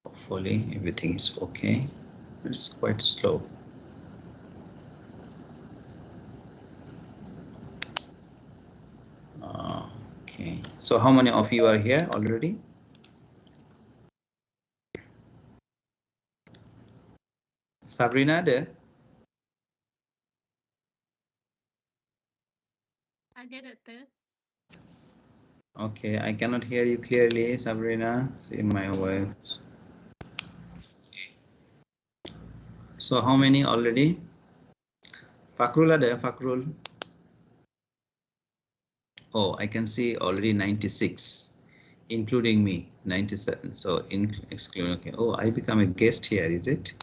Hopefully everything is okay. It's quite slow. Okay, so how many of you are here already? Sabrina there? Okay, I cannot hear you clearly, Sabrina. See my voice. So how many already? Fakrul are there, Fakrul? Oh, I can see already 96, including me, 97. So excluding, okay. Oh, I become a guest here, is it?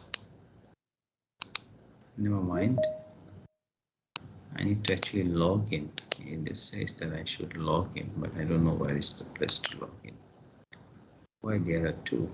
Never mind. I need to actually log in. It says that I should log in, but I don't know where is the place to log in. Why there are two?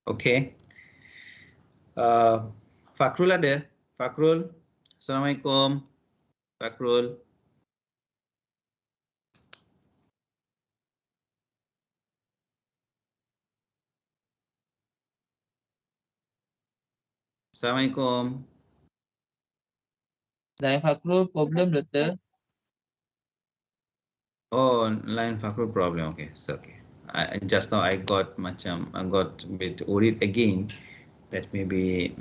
Okay. Fakrul ada? Fakrul, Assalamualaikum. Fakrul. Assalamualaikum. Line Fakrul problem, Dokter. Oh, line Fakrul problem. Okay, it's okay. Just now I got a bit worried again that maybe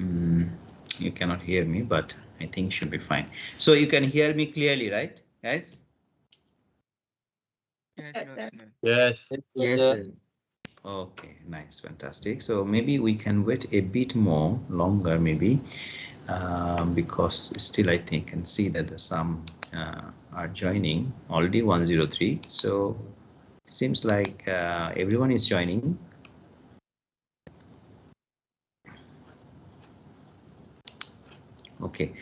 you cannot hear me, but I think should be fine. So you can hear me clearly, right, guys? Yes. Yes, sir. Okay, nice, fantastic. So maybe we can wait a bit more longer, maybe, because still I think and see that some are joining already 103. So seems like everyone is joining. Okay.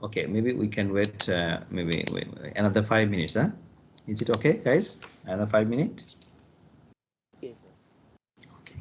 Okay, maybe we can wait maybe wait, another 5 minutes, huh? Is it okay, guys? Another 5 minutes? Okay, sir. Okay.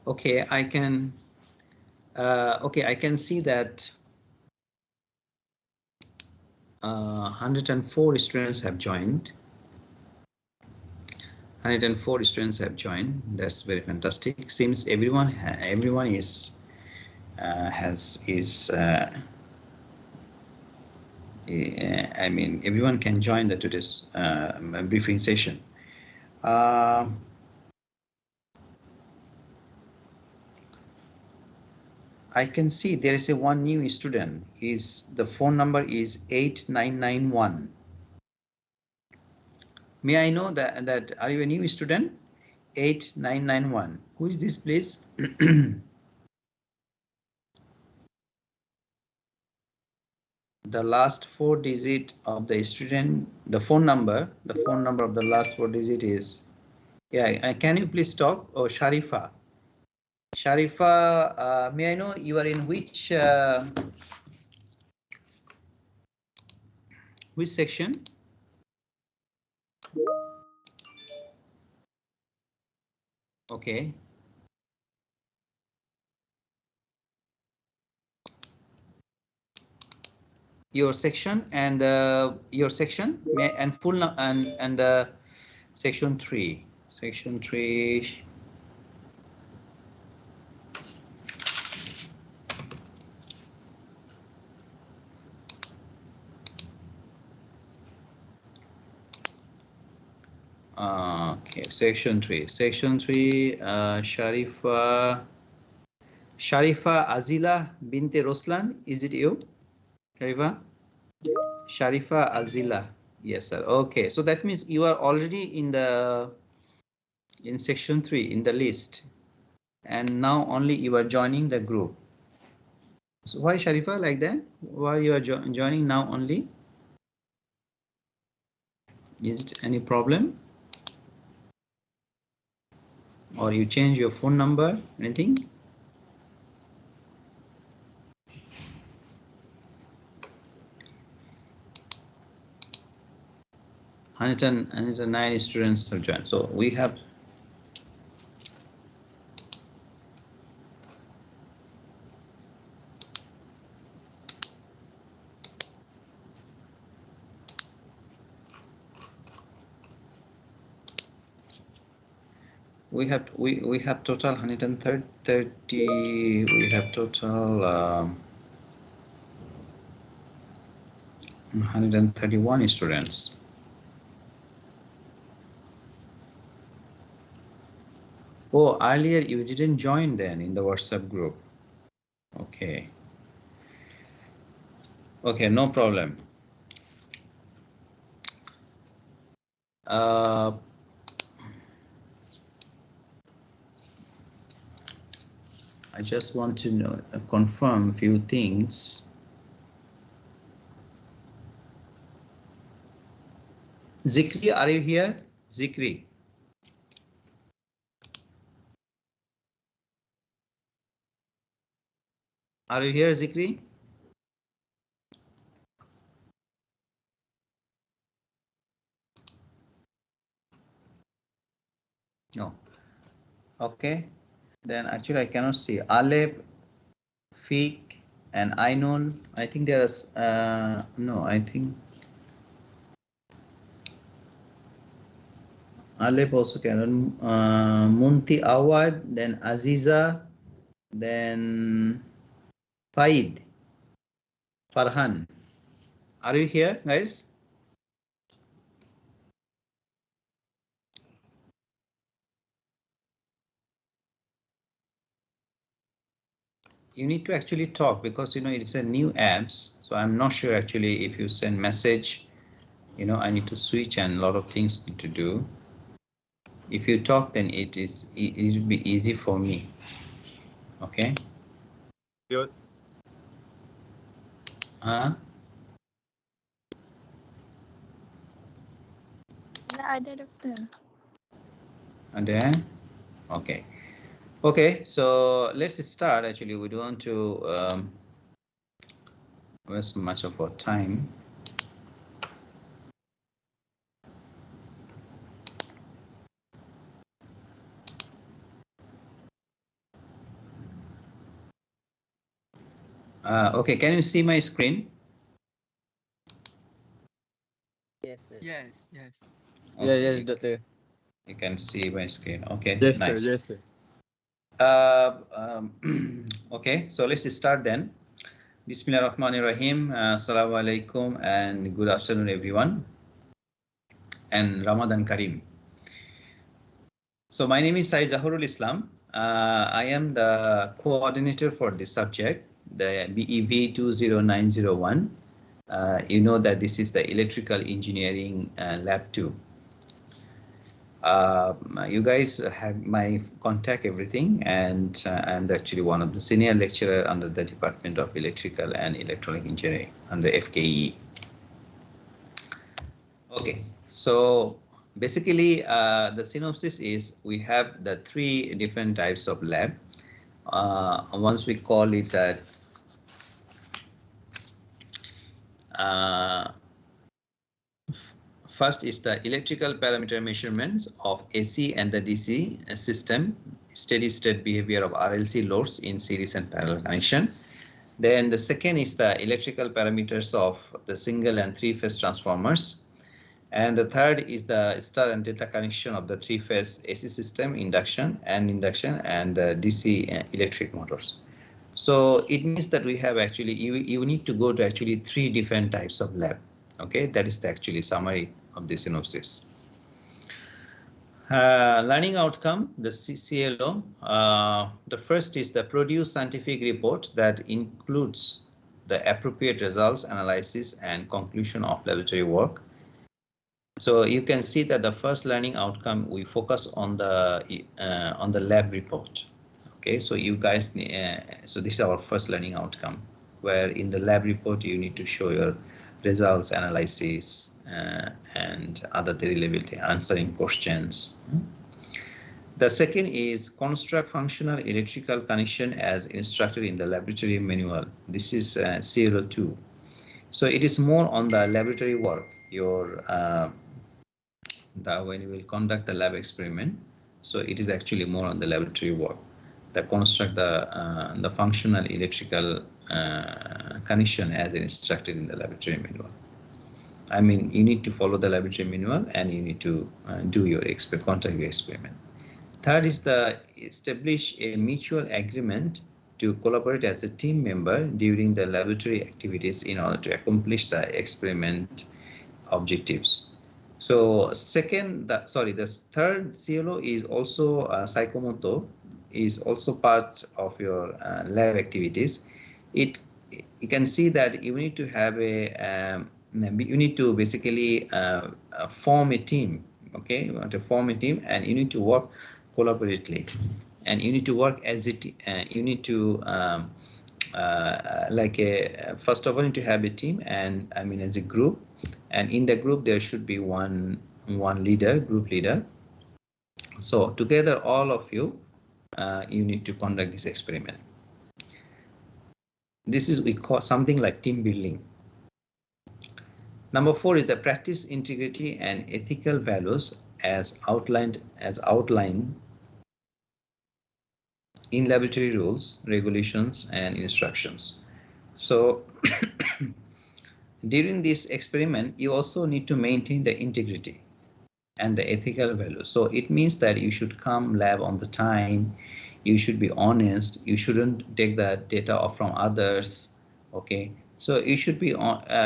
Okay, I can. Okay, I can see that 104 students have joined. 104 students have joined. That's very fantastic. Seems everyone is I mean, everyone can join the today's briefing session. I can see there is one new student. The phone number is 8991. May I know that are you a new student? 8991. Who is this, please? The last 4 digit of the student, the phone number of the last 4 digit is, yeah, can you please talk? Oh, Sharifa. Sharifa, may I know you are in which section? Okay. Your section and your section and full and section 3. Section 3. Okay, section 3. Section 3. Sharifa Azila Binte Roslan. Is it you, Sharifa? Sharifa Azila. Yes, sir. Okay, so that means you are already in section 3 in the list, and now only you are joining the group. So why, Sharifa, like that? Why you are joining now only? Is it any problem? Or you change your phone number? Anything? And 9 students have joined. So we have we have total 130. We have total 131 students. Oh, earlier you didn't join then in the WhatsApp group. Okay. Okay, no problem. I just want to know, confirm a few things. Zikri, are you here? Zikri. Are you here, Zikri? No. Okay. Then actually I cannot see. Alep, Fik, and Ainul. I think there is no, I think Alep also cannot. Munti Awad, then Aziza, then Faid, Farhan. Are you here, guys? You need to actually talk because it's a new apps, so I'm not sure actually if you send message, I need to switch and a lot of things need to do. If you talk, then it will be easy for me. Okay. Good. Huh? Ada, doktor. Ada? Okay. Okay, so let's start. Actually, we don't want to waste much of our time. Okay, can you see my screen? Yes, sir. Yes, yes. Okay, Yes, Doctor. you can see my screen. Okay, Yes, nice. sir. Yes, sir. Okay, so let's start then. Bismillahirrahmanirrahim. Assalamu alaikum and good afternoon, everyone. And Ramadan Kareem. So my name is Sai Zahurul Islam. I am the coordinator for this subject, the BEV20901. You know that this is the electrical engineering lab 2. You guys have my contact, everything, and I'm actually one of the senior lecturer under the Department of Electrical and Electronic Engineering under FKE. Okay, so basically the synopsis is we have the 3 different types of lab. Once we call it that first is the electrical parameter measurements of AC and the DC system, steady state behavior of RLC loads in series and parallel connection. Then the second is the electrical parameters of the single and 3-phase transformers. And the third is the star and delta connection of the 3-phase AC system, induction and DC electric motors. So it means that we have actually, you need to go to actually 3 different types of lab. Okay, that is the actually summary of the synopsis. Learning outcome, the CLO. The first is the produce scientific report that includes the appropriate results, analysis, and conclusion of laboratory work. So you can see that the first learning outcome, we focus on the lab report. Okay, so you guys, so this is our first learning outcome, where in the lab report you need to show your results, analysis, and other reliability, answering questions. The second is construct functional electrical connection as instructed in the laboratory manual. This is CLO2. So it is more on the laboratory work, your when you will conduct the lab experiment. So it is actually more on the laboratory work, the construct the functional electrical connection as instructed in the laboratory manual. I mean, you need to follow the laboratory manual and you need to do your conduct your experiment. Third is the establish a mutual agreement to collaborate as a team member during the laboratory activities in order to accomplish the experiment objectives. So the third CLO is also psychomotor, is also part of your lab activities. You can see that you need to have you need to basically form a team. Okay, you want to form a team and you need to work collaboratively, and you need to work as it. You need to first of all, you need to have a team, and I mean as a group, and in the group there should be one leader, group leader. So together, all of you, you need to conduct this experiment. This is we call something like team building. Number 4 is the practice integrity and ethical values as outlined in laboratory rules, regulations, and instructions. So during this experiment, you also need to maintain the integrity and the ethical values. So it means that you should come lab on the time, you should be honest, you shouldn't take the data off from others. Okay, so you should be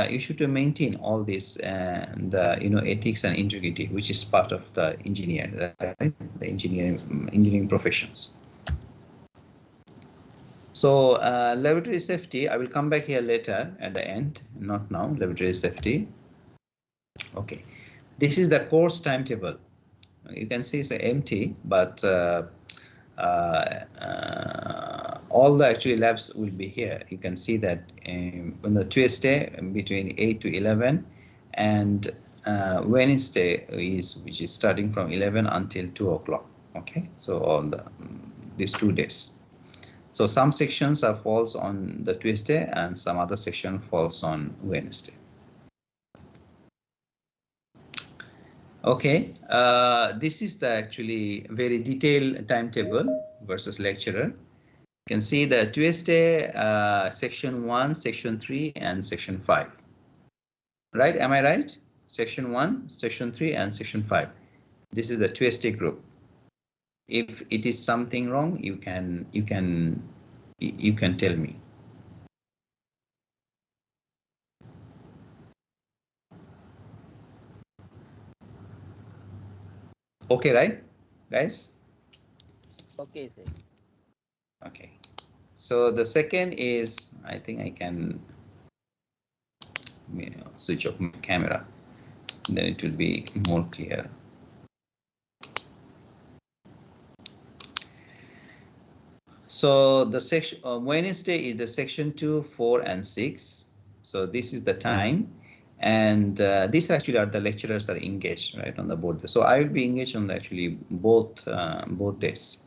you should maintain all this the ethics and integrity, which is part of the engineer, right? The engineering professions. So laboratory safety, I will come back here later at the end, not now. Laboratory safety. Okay, this is the course timetable. You can see it's empty, but all the actually labs will be here. You can see that on the Tuesday between 8 to 11, and Wednesday which is starting from 11 until 2 o'clock. Okay, so all these 2 days. So some sections are falls on the Tuesday and some other section falls on Wednesday. Okay, this is the actually very detailed timetable versus lecturer. can see the Tuesday, section 1, section 3, and section 5. Right? Am I right? Section 1, section 3, and section 5. This is the Tuesday group. If it is something wrong, you can tell me. Okay, right, guys? Okay, sir. Okay. So the second is, I think I can switch off my camera. Then it will be more clear. So the section Wednesday is the section 2, 4, and 6. So this is the time, and these actually are the lecturers that are engaged right on the board. So I will be engaged on actually both days,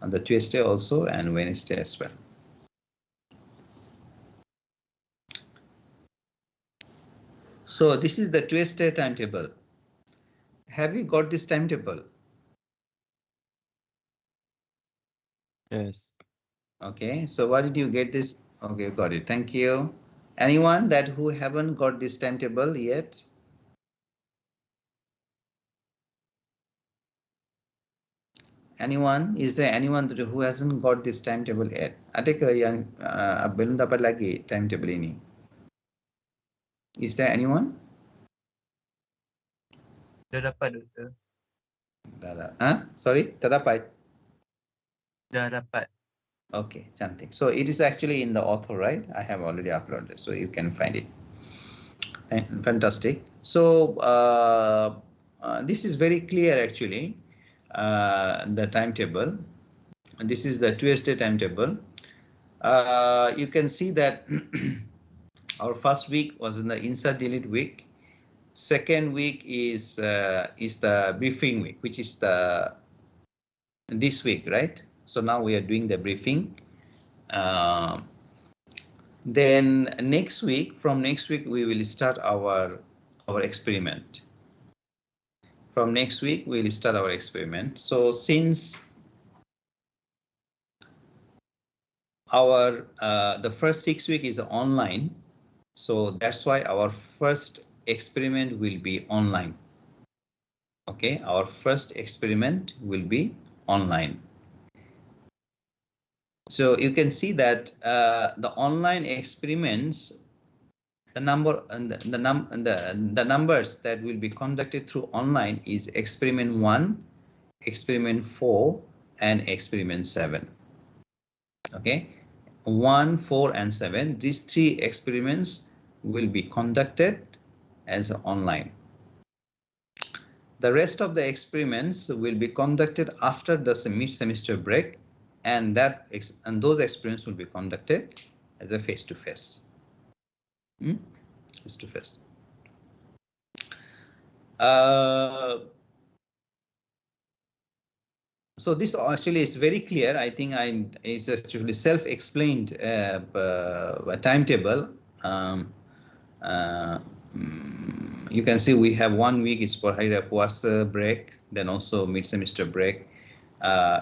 on the Tuesday also and Wednesday as well. So this is the Tuesday timetable. Have you got this timetable? Yes. Okay, so why did you get this? Okay, got it. Thank you. Anyone that who haven't got this timetable yet? Anyone? Is there anyone who hasn't got this timetable yet? Adeka yang belum dapat lagi timetable ini. Is there anyone? Dah dapat, Doktor. Sorry, tak dapat. Dah dapat. Okay, cantik. So it is actually in the author, right? I have already uploaded, so you can find it. Fantastic. So this is very clear actually, the timetable. And this is the Tuesday timetable. You can see that our first week was in the insert delete week. Second week is the briefing week, which is this week, right? So now we are doing the briefing. Then from next week, we will start our experiment. From next week, we will start our experiment. So since our the first 6 weeks is online, so that's why our first experiment will be online. Okay, our first experiment will be online. So you can see that the online experiments, the numbers that will be conducted through online is experiment 1, experiment 4, and experiment 7. Okay, 1, 4, and 7. These 3 experiments will be conducted as online. The rest of the experiments will be conducted after the semester break, and those experiments will be conducted as a face-to-face. Face-to-face. So this actually is very clear. I think it's actually self-explained timetable. You can see we have 1 week is for Hari Raya Puasa break, then also mid-semester break.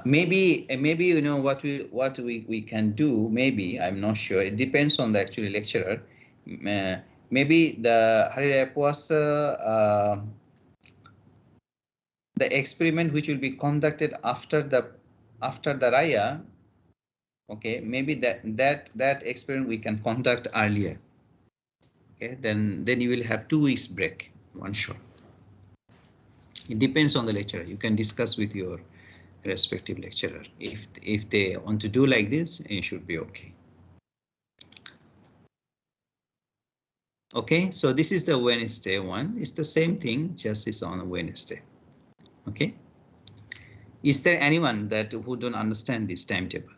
Maybe you know what we can do. Maybe I'm not sure. It depends on the actually lecturer. Maybe the Hari Raya Puasa, the experiment which will be conducted after the Raya. Okay, maybe that experiment we can conduct earlier. Okay, then you will have 2 weeks break, one shot. It depends on the lecturer. You can discuss with your respective lecturer. If they want to do like this, it should be okay. Okay, so this is the Wednesday one. It's the same thing, just it's on a Wednesday. Okay. Is there anyone who don't understand this timetable?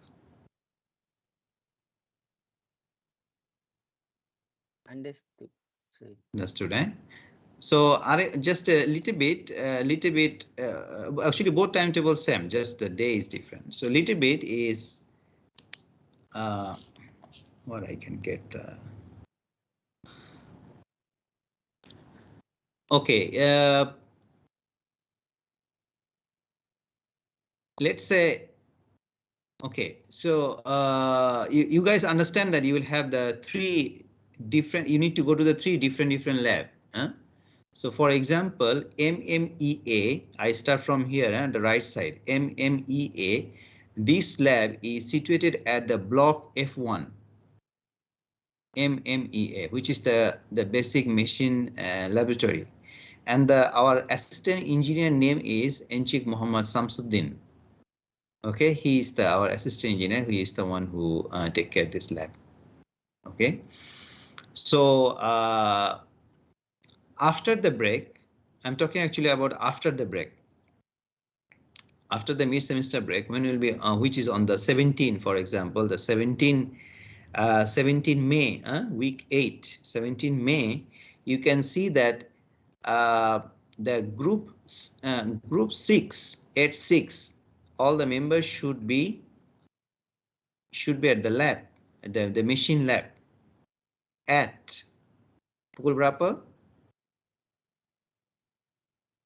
Understood, sir. Understood, eh? So just a little bit, actually both timetables same, just the day is different. So little bit is what I can get. Okay, let's say Okay, so you guys understand that you will have the three different, you need to go to the three different lab. Huh? So for example, MMEA, I start from here on the right side, MMEA, this lab is situated at the block F1, MMEA, which is the basic machine laboratory. And our assistant engineer name is Enchik Muhammad Samsuddin. Okay, he is our assistant engineer. He is the one who take care of this lab. Okay, so after the break, I'm talking actually about after the break. After the mid-semester break, when will be, which is on the 17th, for example, the 17 May, week 8, 17 May, you can see that the group 6 at 6, all the members should be at the lab, the machine lab at pukul berapa?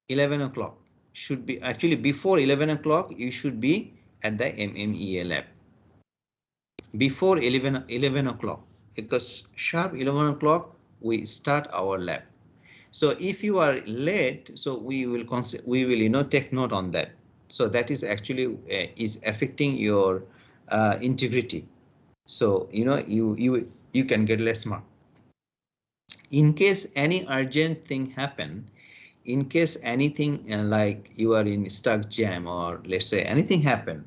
11 o'clock. Should be actually before 11 o'clock, you should be at the MMEA lab. Before 11 o'clock, because sharp 11 o'clock, we start our lab. So if you are late, so we will take note on that. So that is actually is affecting your integrity. So you can get less mark. In case any urgent thing happen, in case anything like you are in stuck jam, or let's say anything happen,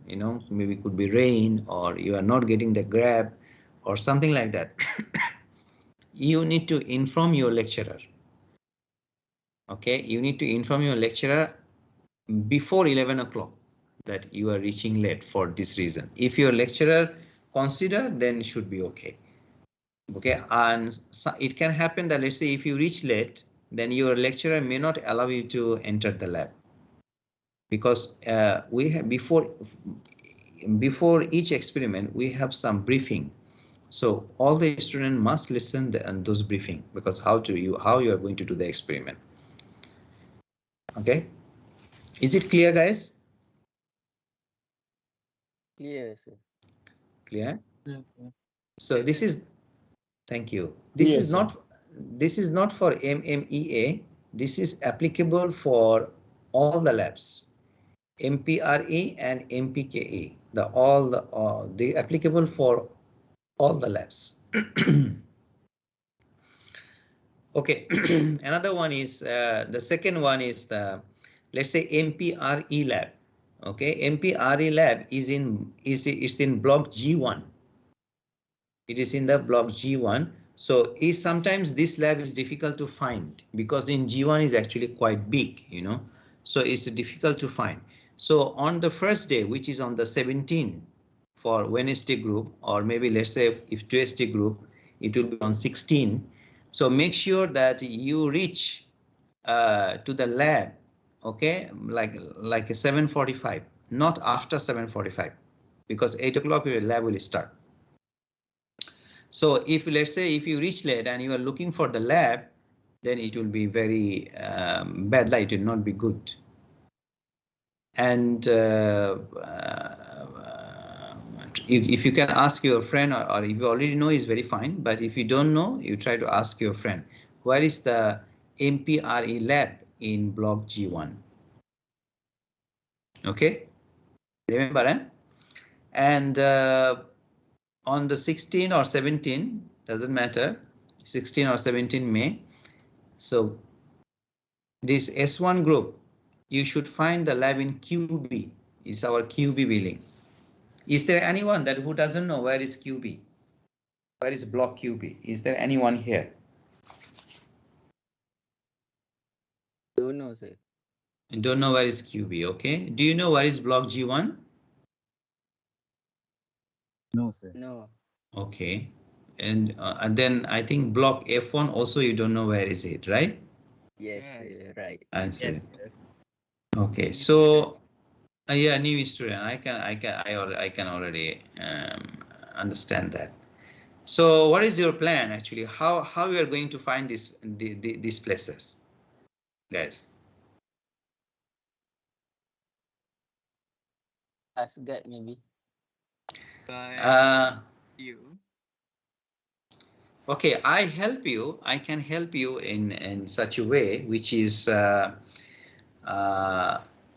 maybe it could be rain, or you are not getting the grab or something like that, you need to inform your lecturer. Okay, you need to inform your lecturer before 11 o'clock that you are reaching late for this reason. If your lecturer consider, then it should be okay. Okay, and so it can happen that, let's say, if you reach late, then your lecturer may not allow you to enter the lab, because we have before each experiment we have some briefing. So all the students must listen and those briefing, because how you are going to do the experiment. Okay, is it clear, guys? Clear, sir. Clear? Yeah. So this is, thank you. Yes, sir. This is not for MMEA. This is applicable for all the labs, MPRE and MPKE. The applicable for all the labs. Okay, another one is the second one is the, let's say, MPRE lab. Okay, MPRE lab is in block G1. It is in the block G1. So sometimes this lab is difficult to find, because in G1 is actually quite big, so it's difficult to find. So on the first day, which is on the 17th for Wednesday group, or maybe let's say if Tuesday group, it will be on 16. So make sure that you reach to the lab, okay, like a 7:45, not after 7:45, because 8 o'clock your lab will start. So if, let's say, if you reach late and you are looking for the lab, then it will be very bad light, it will not be good. And if you can ask your friend, or if you already know, is very fine. But if you don't know, you try to ask your friend, where is the MPRE lab in block G1? Okay, remember, eh? And on the 16 or 17, doesn't matter, 16 or 17 May. So this S1 group, you should find the lab in QB, is our QB building. Is there anyone that who doesn't know where is QB? Where is block QB? Is there anyone here? Don't know, sir. You don't know where is QB, okay? Do you know where is block G1? No, sir. No. Okay. And then I think block F1 also you don't know where is it, right? Yes, Yes. sir, right. I see. Yes, sir. Okay, so yeah, new student. I can already understand that. So what is your plan actually? How you are going to find these places, guys? Ask guide maybe. You. Okay, I help you. I can help you in such a way, which is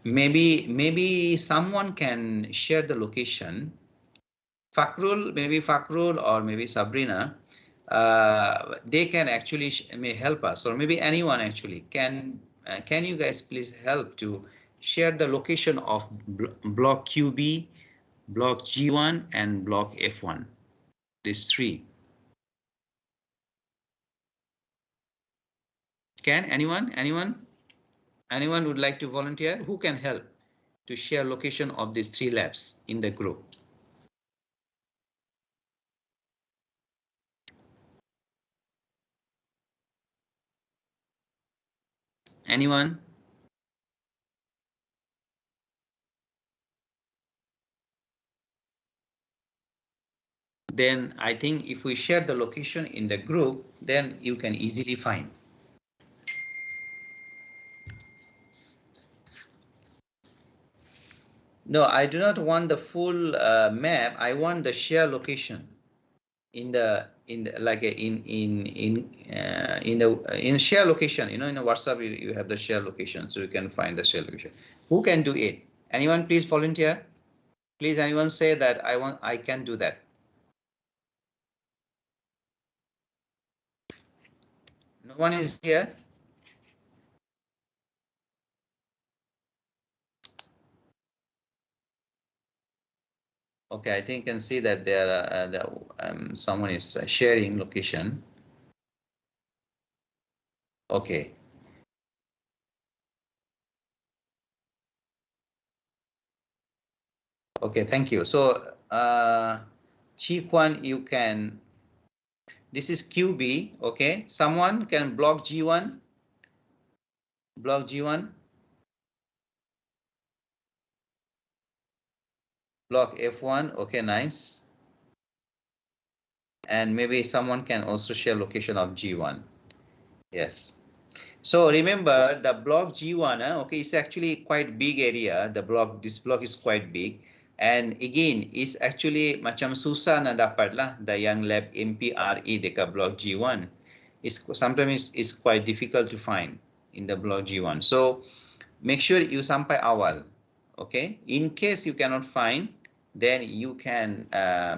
maybe someone can share the location. Maybe Fakrul or maybe Sabrina, they can actually may help us, or maybe anyone actually can. Can you guys please help to share the location of block QB, block G1, and block F1? These three. Can anyone would like to volunteer? Who can help to share location of these three labs in the group? Anyone? Then I think if we share the location in the group, then you can easily find. No, I do not want the full map. I want the share location in the share location. You know, in the WhatsApp you have the share location, so you can find the share location. Who can do it? Anyone, please volunteer. Please, anyone say that I can do that. No one is here. Okay, I think you can see that there someone is sharing location. Okay. Okay, thank you. So, Chi Kwan, you can. This is QB. Okay, someone can block G1. Block G1. Block F1. Okay, nice. And maybe someone can also share location of G1. Yes. So remember the block G1, okay, it's actually quite big area. This block is quite big. And again, it's actually macam susah na dapat lah the yang lab MPRE dekat block G1. Sometimes it's quite difficult to find in the block G1. So make sure you sampai awal. Okay, in case you cannot find, then you can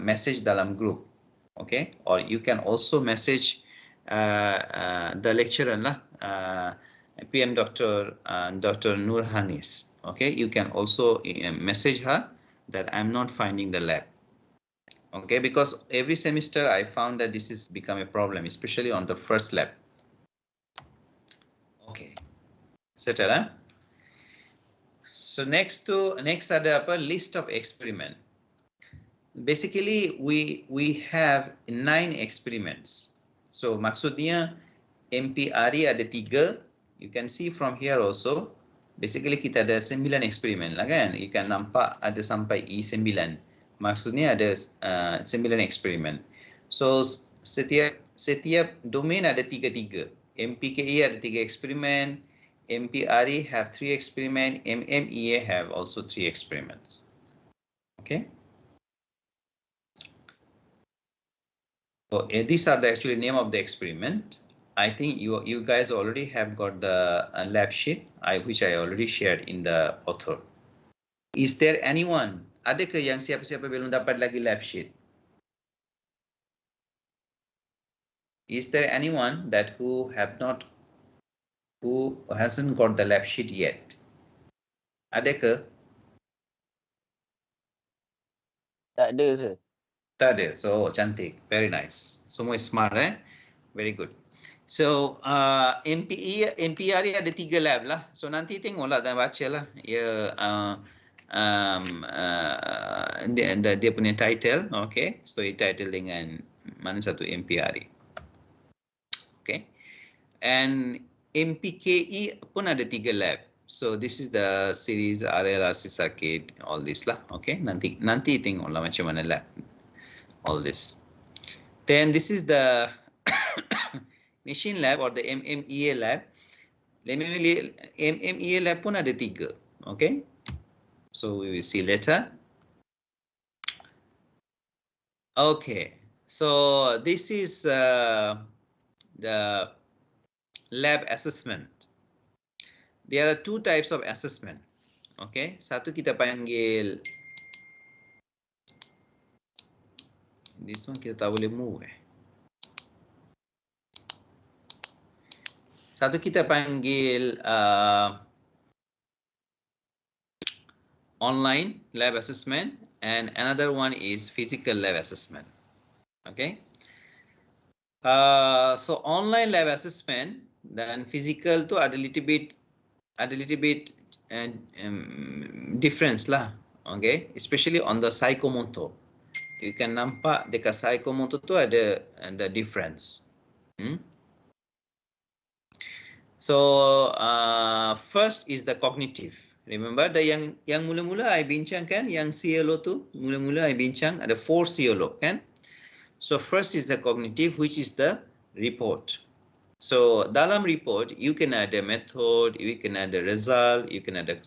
message dalam group. Okay, or you can also message the lecturer lah, PM Dr. Nur Hanis. Okay, you can also message her that I'm not finding the lab. Okay, because every semester I found that this has become a problem, especially on the first lab. Okay, settle, huh? So next ada apa? List of experiment. Basically, we have 9 experiments. So maksudnya MPRE ada 3. You can see from here also. Basically kita ada 9 eksperimen lah kan. You can nampak ada sampai E9. Maksudnya ada 9 eksperimen. So setiap domain ada 3. MPKE ada 3 eksperimen. MPRE have 3 experiment. MMEA have also 3 experiments. Okay. So these are the actually name of the experiment. I think you guys already have got the lab sheet which I already shared in the author. Is there anyone? Ada ke yang siapa-siapa belum dapat lagi lab sheet? Is there anyone that who hasn't got the lab sheet yet? Ada ke? Tak ada, sir. Tak ada. So cantik, very nice. Semua smart, very good. So MPRE ada 3 lab lah. So nanti tengoklah dan bacalah ya dia punya title, okay. So title dengan mana satu MPRE. Okay. And MPKE pun ada 3 lab. So this is the series RLRC circuit, all this lah, okay. Nanti tengoklah macam mana lab. All this. Then this is the machine lab or the MMEA lab. MMEA lab pun ada 3. Okay. So we will see later. Okay, so this is the lab assessment. There are two types of assessment. Okay, satu kita panggil, this one kita tak boleh move. Satu kita panggil online lab assessment, and another one is physical lab assessment. Okay. So online lab assessment dan physical tu ada little bit difference lah. Okay, especially on the psychomotor. You can nampak dekat psychomotor tu ada the difference. So first is the cognitive. Remember the yang mula-mula I bincangkan, yang CLO tu mula-mula I bincang ada 4 CLO kan. So first is the cognitive, which is the report. So dalam report you can ada method, you can ada result, you can ada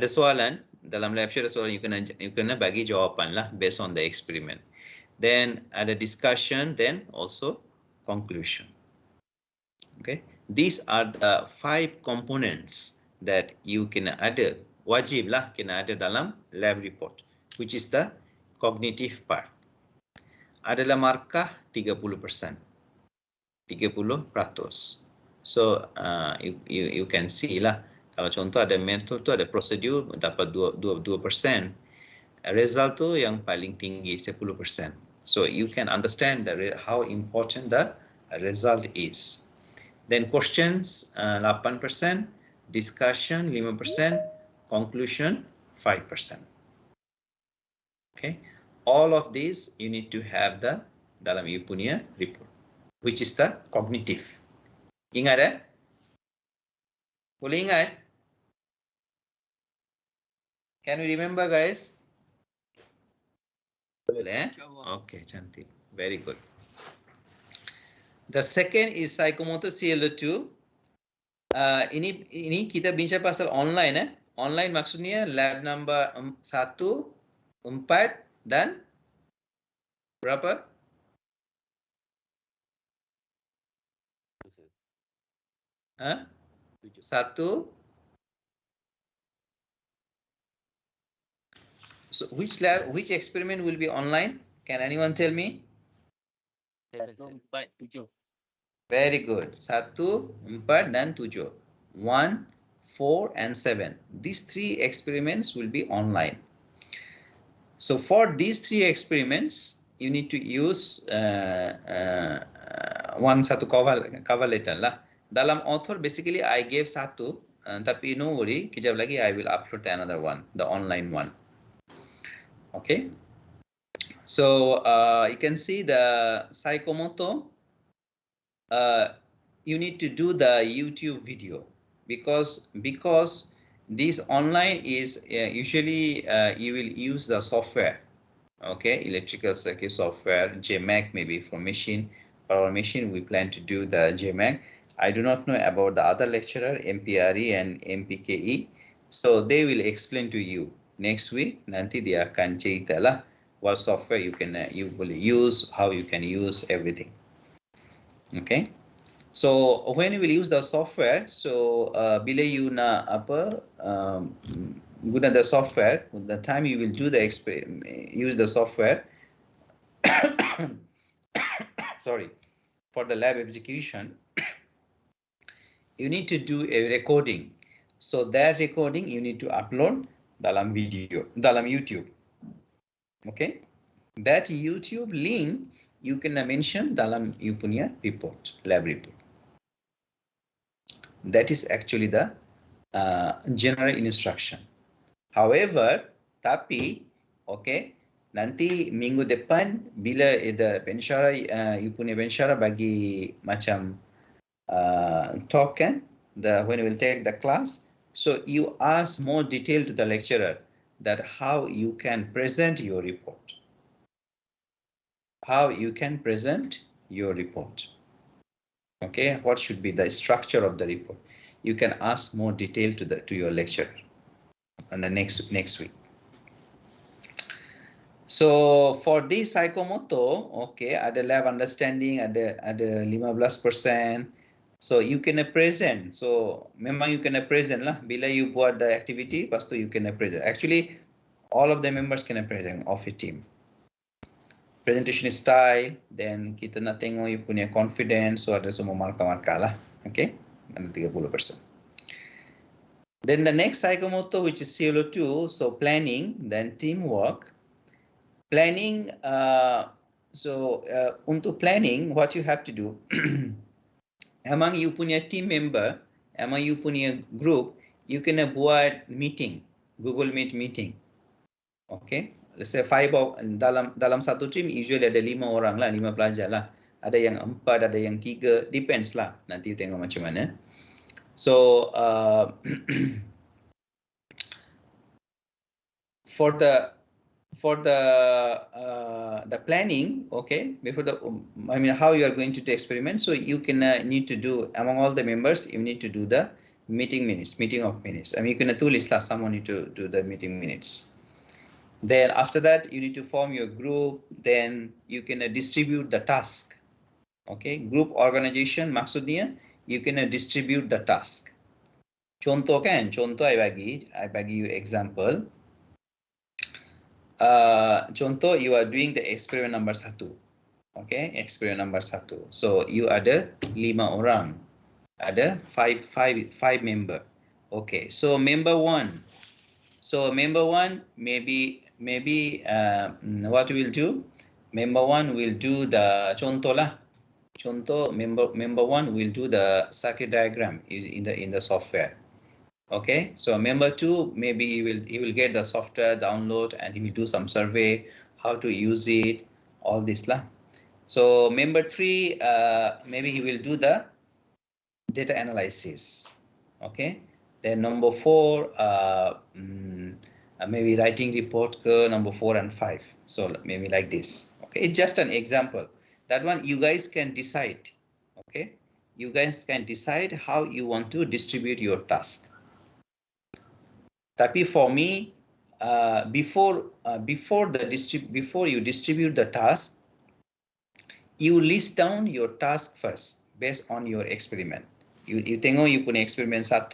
soalan dalam lecture, ada soalan you kena bagi jawapan lah based on the experiment. Then ada discussion, then also conclusion. Okay, these are the 5 components that you kena ada, wajib lah kena ada dalam lab report, which is the cognitive part. Adalah markah 30%. So you can see lah, kalau contoh ada method tu, ada prosedur dapat 2%. Result tu yang paling tinggi 10%. So you can understand how important the result is. Then questions 8%, discussion 5%, conclusion 5%. Okay, all of these you need to have the dalam you punya report, which is the cognitive. Ingat boleh ingat? Can we remember guys? Boleh Okay, cantik, very good. The second is psychomotor CLO2. Ini kita bincang pasal online. Online maksudnya lab number 1, 4 dan berapa? 1. So which experiment will be online? Can anyone tell me? 1, 4, 7. Very good. 1, 4 dan 7. 1, 4 and 7. These 3 experiments will be online. So for these 3 experiments, you need to use satu cover letter lah. Dalam author basically I gave 1, tapi no worry, kejap lagi I will upload another one, the online one. Okay. So you can see the psychomotor. You need to do the YouTube video because this online is usually you will use the software. Okay, electrical circuit software, JMAC maybe for machine. For our machine, we plan to do the JMAC. I do not know about the other lecturer, MPRE and MPKE. So they will explain to you next week. Nanti dia akan cerita lah what software you will use, how you can use everything. Okay, so when you will use the software, so bila you nak guna the software, the time you will do the use the software. Sorry, for the lab execution, you need to do a recording. So that recording you need to upload dalam YouTube. Okay, that YouTube link you can mention dalam you punya report, lab report. That is actually the general instruction. However, tapi okay, nanti minggu depan bila the pensyarah you punya pensyarah bagi macam talk kan, when you will take the class, so you ask more detail to the lecturer that how you can present your report. How you can present your report. Okay, what should be the structure of the report? You can ask more detail to your lecturer on the next week. So for this psychomotor, okay, ada lab understanding, ada 15%. So you kena present. So memang you kena present lah. Bila you buat the activity, lepas tu you kena present. Actually, all of the members kena present of your team. Presentation style, then kita nak tengok you punya confidence, so ada semua markah-markah lah. Okay, ada 30%. Then the next psychomotor, which is CO2, so planning, then teamwork. Planning, untuk planning, what you have to do, among you punya team member, among you punya group, you kena buat meeting, Google Meet meeting. Okay, let's say dalam satu team usually ada 5 orang lah, 5 pelajar lah. Ada yang 4, ada yang 3, depends lah. Nanti tengok macam mana. So for the planning, okay, before how you are going to do experiment, so you can need to do among all the members, you need to do the meeting of minutes. You can tulis lah, someone need to do the meeting minutes. Then after that, you need to form your group. Then you can distribute the task. Okay, group organization maksudnya you can distribute the task. Contoh kan, contoh I bagi you example. Contoh you are doing the experiment number 1. Okay, experiment number 1. So you ada 5 orang, ada 5 member. Okay, so member 1. So member 1 maybe what we'll do? Member 1 will do the contoh lah. Contoh member 1 will do the circuit diagram in the software. Okay, so member 2 maybe he will get the software download and he will do some survey, how to use it, all this lah. So member 3 maybe he will do the data analysis. Okay, then number 4 maybe writing report number 4 and 5. So maybe like this. Okay, it's just an example. That one you guys can decide. Okay, you guys can decide how you want to distribute your task. Tapi for me, before you distribute the task, you list down your task first based on your experiment. You tengok you punya experiment 1,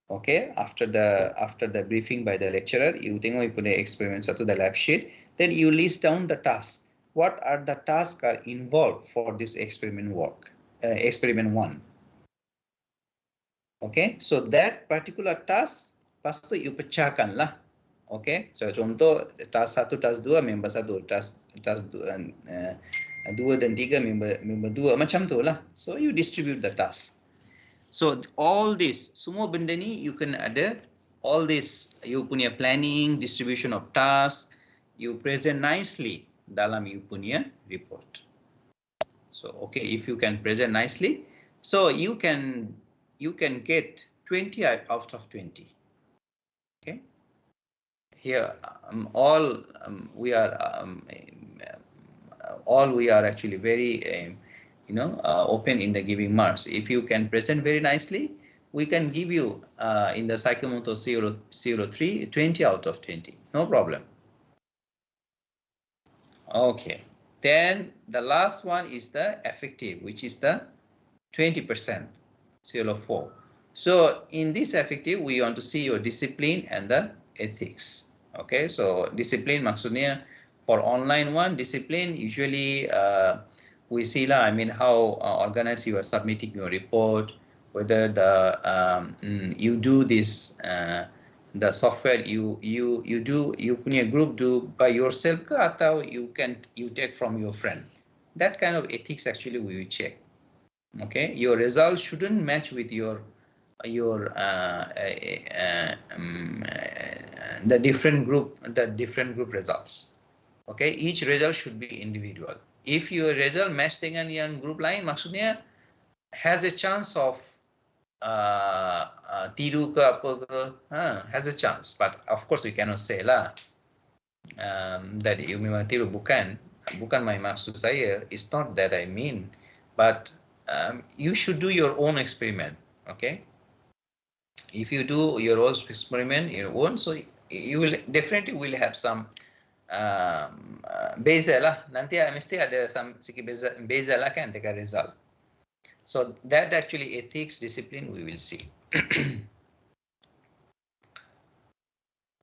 okay. After the briefing by the lecturer, you tengok you punya experiment 1, the lab sheet. Then you list down the task. What are the tasks are involved for this experiment work? Experiment 1. Okay, so that particular task. Lepas tu you pecahkan lah. Okay, so contoh task 1, task 2 member 1, task 2 dan 3 member 2, macam tu lah. So you distribute the task. So all this, semua benda ni you kena ada all this, you punya planning, distribution of task, you present nicely dalam you punya report. So okay, if you can present nicely, so you can get 20 out of 20. Okay, here we are actually very open in the giving marks. If you can present very nicely, we can give you in the psychomotor 03 20 out of 20, no problem. Okay, then the last one is the affective, which is the 20%, 04. So in this affective, we want to see your discipline and the ethics. Okay, so discipline maksudnya for online one, discipline usually we see lah. How organized you are submitting your report, whether the you do this the software you punya group do by yourself ke atau you take from your friend. That kind of ethics actually we will check. Okay, your result shouldn't match with the different group results. Okay, each result should be individual. If your result match dengan yang group lain, maksudnya has a chance of tiru ke apa ke, has a chance. But of course we cannot say lah that you memang tiru. Bukan my maksud saya. It's not that I mean, but you should do your own experiment. Okay, if you do your own experiment, so you will definitely have some beza lah. Nanti mesti ada sikit beza lah kan dengan result. So that actually ethics discipline we will see.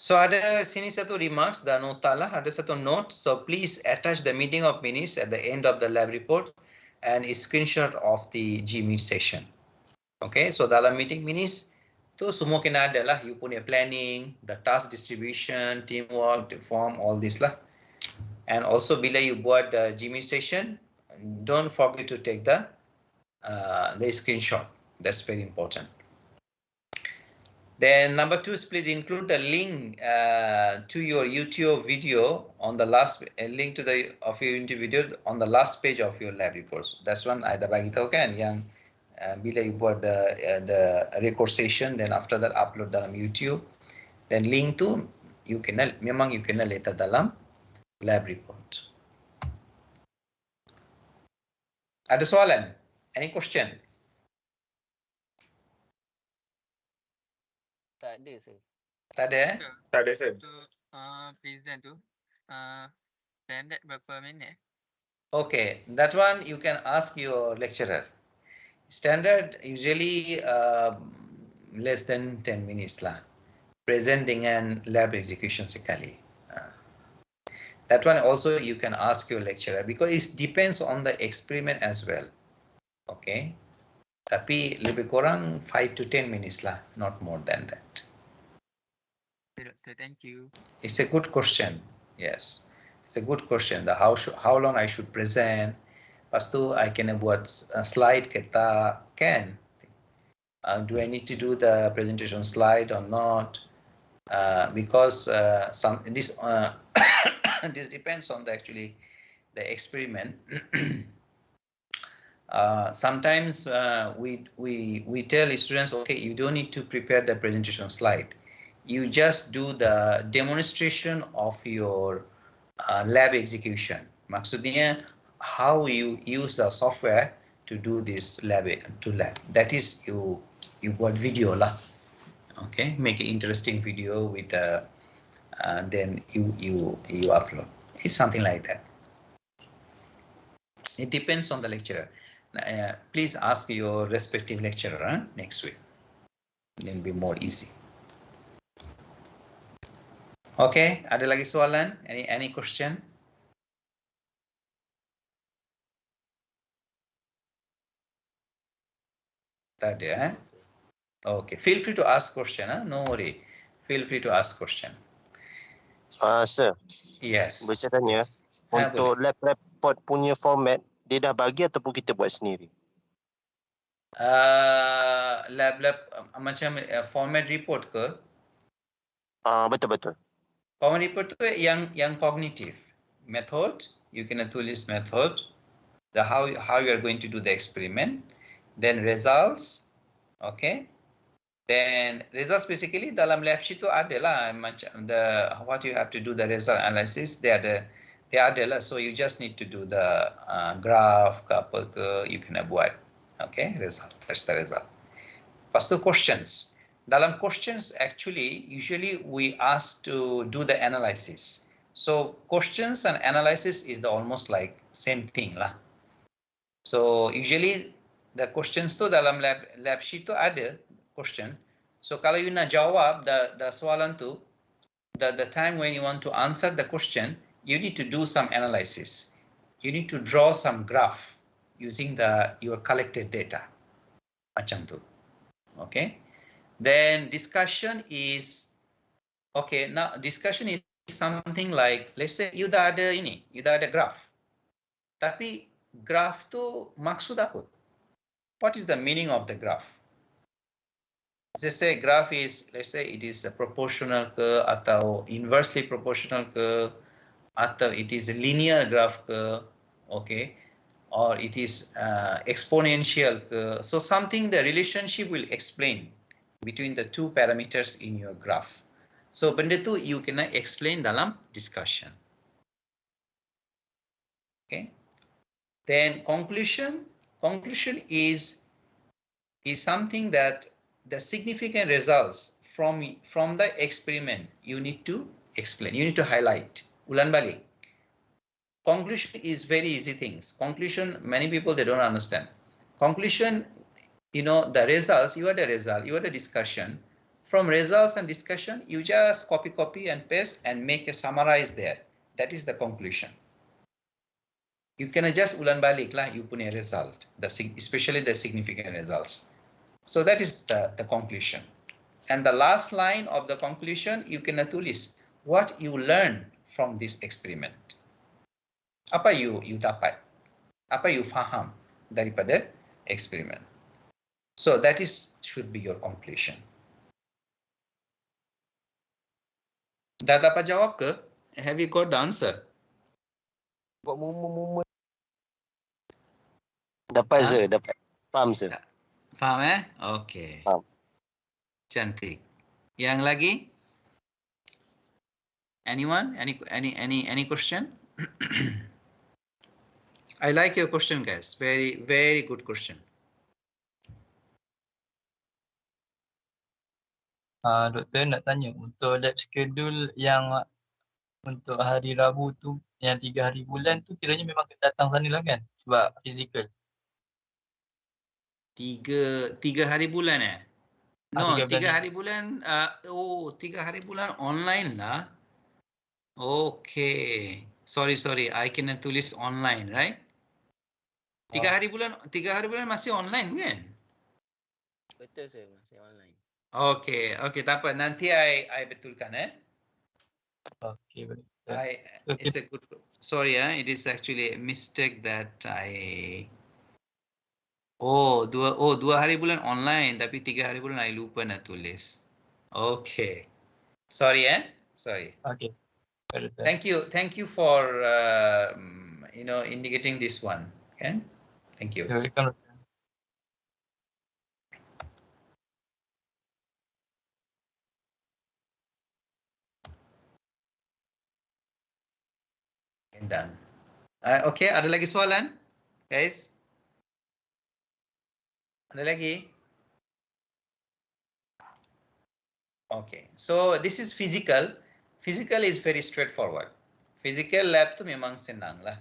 So ada sini satu remarks dan nota lah, ada satu note. So please attach the meeting of minutes at the end of the lab report and a screenshot of the Gmeet session. Okay, so dalam meeting minutes tu semua kena ada lah. You punya planning, the task distribution, teamwork, the form, all this lah. And also bila you buat the Gmeet session, don't forget to take the screenshot. That's very important. Then number 2 is please include the link to your YouTube video on the last link to the of your YouTube video on the last page of your lab reports. That's one ada bagi tahu kan yang bila you buat the record session, then after that upload dalam YouTube, then link tu memang you kena letak dalam lab report. Ada soalan? Any question? Tak ada, sir. Tak ada? Tak ada, sir. Untuk present tu, standard berapa minit? Okay, that one you can ask your lecturer. Standard usually less than 10 minutes lah. Present dengan lab execution sekali. That one also you can ask your lecturer because it depends on the experiment as well. Okay. Tapi lebih kurang 5 to 10 minutes lah, not more than that. Okay, Doctor, thank you. It's a good question. Yes, it's a good question. The how long I should present. Lepas tu I kena buat slide ke tak kan? Do I need to do the presentation slide or not? Because this this depends on the experiment. Sometimes we tell students, okay, you don't need to prepare the presentation slide. You just do the demonstration of your lab execution. Maksudnya, how you use the software to do this lab. That is, you buat video lah. Okay, make an interesting video with then you upload. It's something like that. It depends on the lecturer. Please ask your respective lecturer next week. Then be more easy. Okay, ada lagi soalan? Any question? Tak ada, Okay, feel free to ask question. No worry. Feel free to ask question. Sir, Yes. boleh saya tanya, untuk lab report punya format, dia dah bagi ataupun kita buat sendiri? Lab macam format report ke? Betul. Format report tu yang kognitif. Method, you kena tulis method, the how you are going to do the experiment, then results, okay? Then results basically dalam lab sheet tu ada lah macam what you have to do the result analysis, they ada lah. So you just need to do the graph ke apa ke you kena buat. Okay, result. That's the result. Lepas tu questions. Dalam questions actually usually we ask to do the analysis. So questions and analysis is almost like same thing lah. So usually the questions tu dalam lab sheet tu ada question. So kalau you nak jawab the soalan tu, the time when you want to answer the question, you need to do some analysis. You need to draw some graph using your collected data. Macam tu. Okay. Then discussion is okay. Now discussion is something like, let's say you dah ada graph. Tapi graph tu maksud apa? What is the meaning of the graph? Let's say graph is, let's say it is a proportional ke atau inversely proportional ke atau it is a linear graph ke, okay, or it is exponential ke. So something the relationship will explain between the two parameters in your graph. So benda tu you kena explain dalam discussion. Okay. Then conclusion is something that the significant results from the experiment you need to explain. You need to highlight Ulan balik. Conclusion is very easy things. Conclusion, many people, they don't understand. Conclusion, you know, the results, you are the result, you are the discussion. From results and discussion, you just copy and paste and make a summarize there. That is the conclusion. You can just ulan balik lah, you punya result, especially the significant results. So that is the conclusion. And the last line of the conclusion, you can tulis what you learn from this experiment. Apa you dapat? Apa you faham daripada eksperimen? So that should be your conclusion. Dah dapat jawab ke? Have you got the answer? Buat mumu. Dapat sir, dapat. Faham sir. Faham Okay. Faham. Cantik. Yang lagi? Anyone? Any question? I like your question, guys. Very, very good question. Doktor nak tanya untuk lab schedule yang untuk hari Rabu tu, yang 3 hari bulan tu kiranya memang kena datang sana lah kan? Sebab fizikal. 3 hari bulan No, 3 3 hari bulan. 3 hari bulan online lah. Okay. Sorry. I kena tulis online, right? 3 hari bulan masih online kan? Betul sir, masih online. Okay, tak apa. Nanti I betulkan Okay, betul. It's a good. Sorry, it is actually a mistake that I. Dua hari bulan online, tapi 3 hari bulan I lupa nak tulis. Okay. Sorry. Sorry. Okay. Betul. Thank you for indicating this one. Okay. Thank you. Welcome. Done. Okay, ada lagi soalan, guys? Ada lagi? Okay, so this is physical. Physical is very straightforward. Physical lab tu memang senang lah.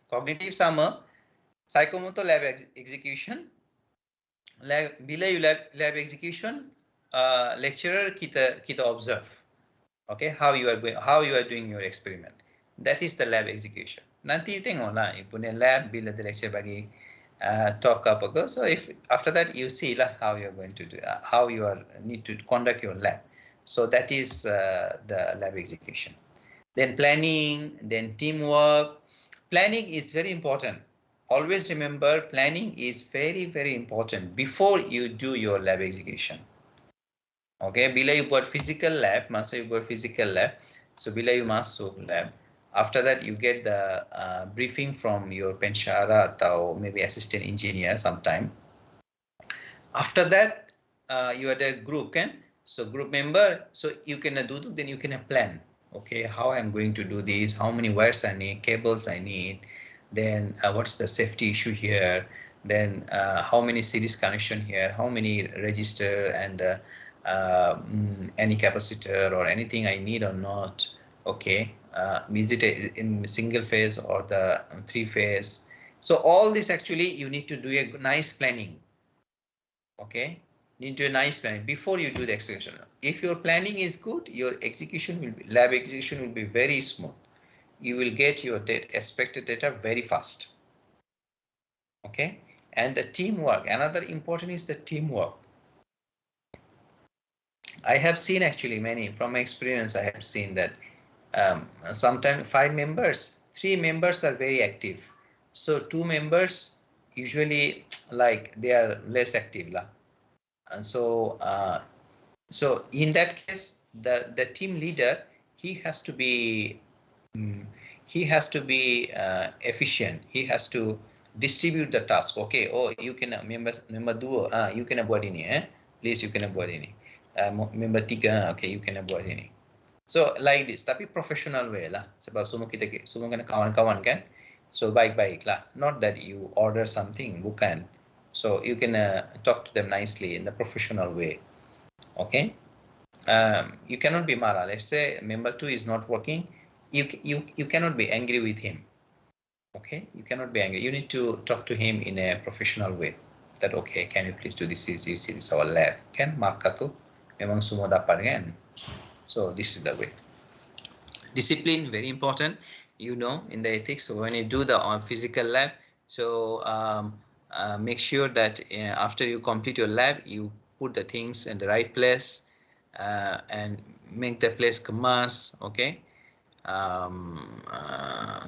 Cognitive sama. Psychomotor lab execution. Bila you lab execution, lecturer kita observe. Okay, how you are doing your experiment. That is the lab execution. Nanti you tengok lah, you punya lab bila the lecturer bagi talk apa ke. So if after that you see lah how you are going to do, how you need to conduct your lab. So that is the lab execution. Then planning, then teamwork. Planning is very important. Always remember, planning is very, very important before you do your lab execution. Okay, bila you buat physical lab, masa you buat physical lab, so bila you masuk lab, after that you get the briefing from your pensyara atau maybe assistant engineer sometime. After that, you are the group kan? So group member, so you can do, then you can plan. Okay, how I'm going to do this, how many wires I need, cables I need, then what's the safety issue here, then how many series connection here, how many register and any capacitor or anything I need or not. Okay, is it in single phase or the 3-phase? So all this actually you need to do a nice planning. Okay, need to do a nice planning before you do the execution. If your planning is good, your execution will be, lab execution will be very smooth. You will get your expected data very fast. Okay, and the teamwork. Another important is the teamwork. I have seen actually many from my experience. I have seen that sometimes 5 members, 3 members are very active. So 2 members usually like they are less active lah. And so in that case, the team leader, he has to be efficient. He has to distribute the task. Okay, you can member 2, you can buat ini please you can buat ini. Member 3, okay, you can buat ini. So like this, tapi professional way lah. Sebab semua kena kawan-kawan kan. So baik-baik lah. Not that you order something, bukan. So you can talk to them nicely in the professional way. Okay. You cannot be marah. Let's say member 2 is not working. you cannot be angry with him. Okay, you cannot be angry. You need to talk to him in a professional way. That okay, can you please do this? You see, this is our lab. Kan marka tu memang semua dapat kan. So this is the way. Discipline very important. You know, in the ethics, so when you do the physical lab, so make sure that after you complete your lab, you put the things in the right place and make the place kemas. Okay,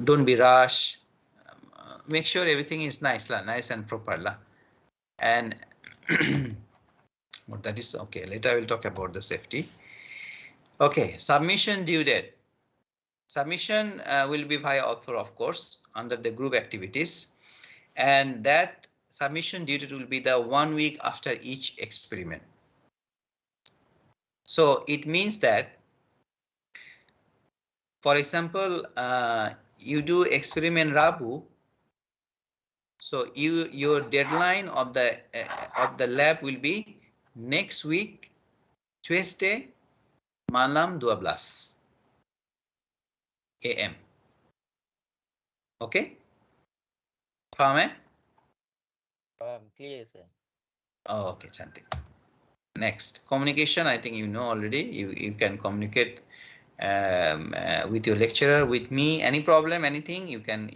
don't be rush. Make sure everything is nice lah, nice and proper lah. And that is okay. Later I will talk about the safety. Okay, submission due date. Submission will be via author, of course, under the group activities, and that submission due date will be the 1 week after each experiment. So it means that, for example, you do experiment Rabu. So your deadline of the lab will be next week, Tuesday, malam 12 AM. Okay? Faham eh? Clear, sir. Oh, okay, cantik. Next, communication. I think you know already. You can communicate with your lecturer, with me. Any problem, anything, you can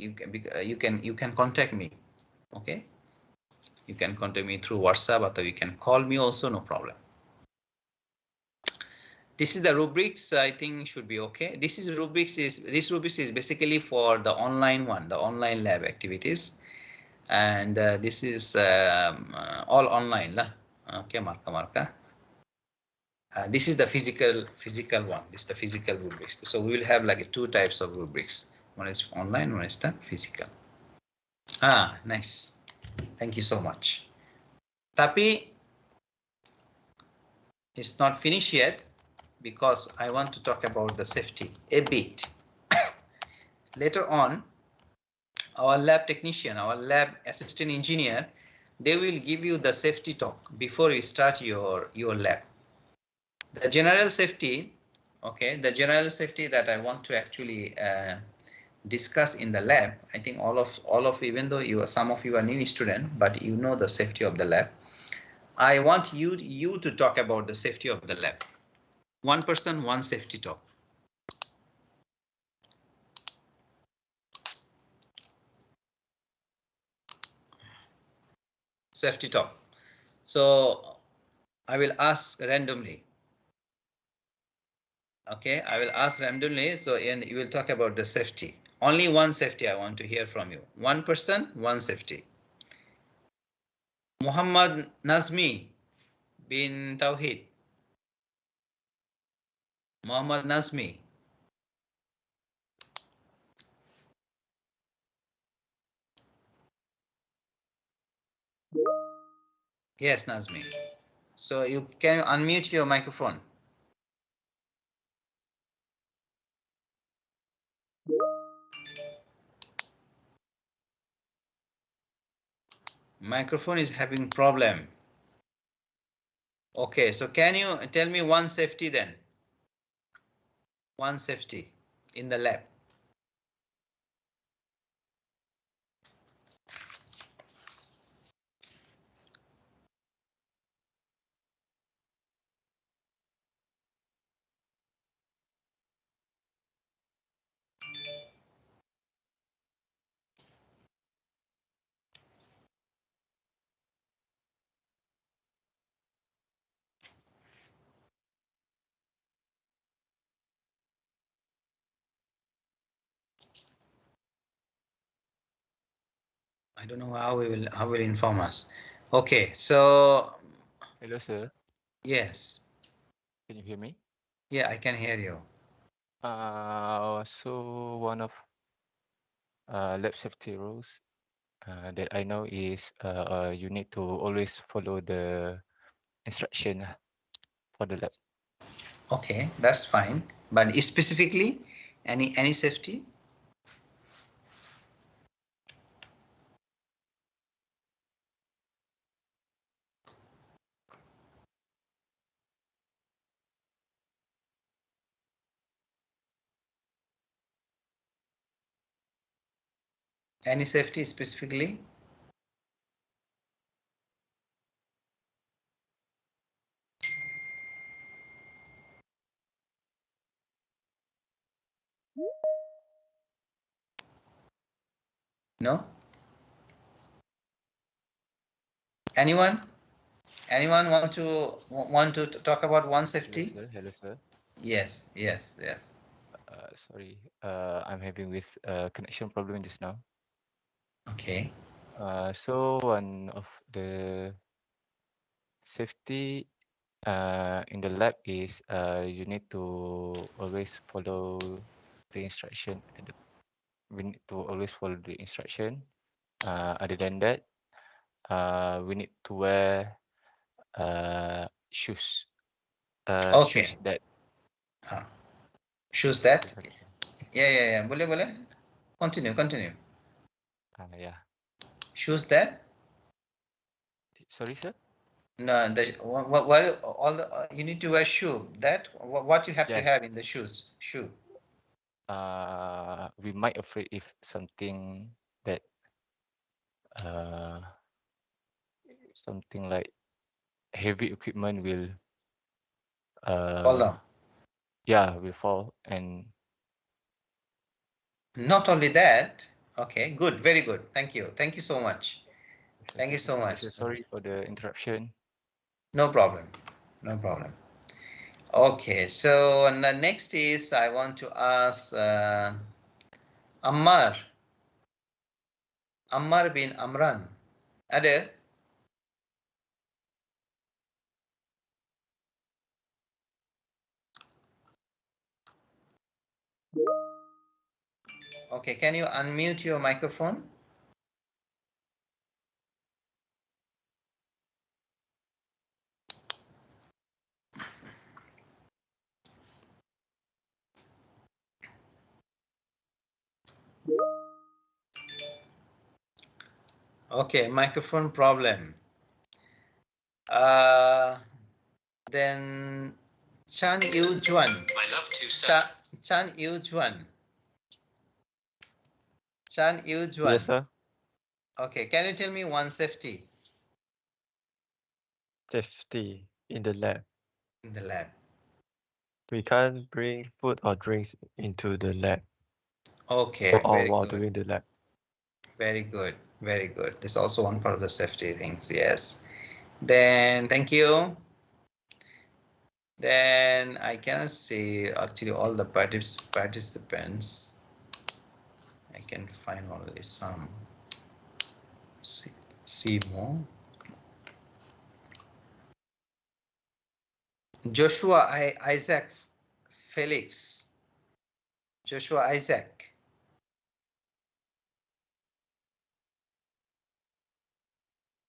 contact me. Okay, you can contact me through WhatsApp, or you can call me also. No problem. This is the rubrics. I think should be okay. This rubrics is basically for the online one, the online lab activities, and this is all online lah. Okay, marka. This is the physical one. This is the physical rubrics. So we will have like two types of rubrics. One is online, one is the physical. Nice. Thank you so much. Tapi it's not finished yet because I want to talk about the safety a bit. Later on, our lab technician, our lab assistant engineer, they will give you the safety talk before you start your lab. The general safety, okay, the general safety that I want to actually discuss in the lab. I think all of even though some of you are new student, but you know the safety of the lab. I want you to talk about the safety of the lab. One person, one safety talk. Safety talk. So I will ask randomly. Okay, I will ask randomly. So and you will talk about the safety. Only one safety I want to hear from you. One person, one safety. Muhammad Nazmi bin Tauhid. Muhammad Nazmi. Yes, Nazmi. So you can unmute your microphone. Microphone is having problem. Okay, so can you tell me one safety then? One safety in the lab. I don't know how will inform us. Okay, so Hello, sir. yes. Can you hear me? Yeah, I can hear you. So one of lab safety rules that I know is you need to always follow the instruction for the lab. Okay, that's fine. But specifically, any safety? Any safety specifically? No? Anyone? Anyone want to talk about one safety? Hello, sir. Yes, yes, yes. Sorry, I'm having with connection problem just now. Okay. So one of the safety in the lab is you need to always follow the instruction. We need to always follow the instruction. Other than that, we need to wear shoes. Okay. Shoes that. Shoes that. Okay. Yeah. Boleh. Continue. Yeah. Shoes that. Sorry, sir. No, what all the, you need to wear shoe. That what you have to Yes. have in the shoes. Shoe. We might afraid if something that something like heavy equipment will Fall down. Yeah, will fall. And not only that. Okay, good, very good. Thank you so much. Thank you so much. Sorry for the interruption. No problem. Okay, so the next is I want to ask Ammar bin Amran. Ada? Okay, can you unmute your microphone? Okay, microphone problem. Then Chan Yu Juan. My love to Chan Yu Juan. Yes, sir. Okay, can you tell me one safety Safety in the lab. in the lab? We can't bring food or drinks into the lab Okay, or very while good. doing the lab. Very good. This is also one part of the safety things. Yes. Then thank you. Then I cannot see actually all the participants. I can find only some. See more. Joshua Isaac Felix. Joshua Isaac.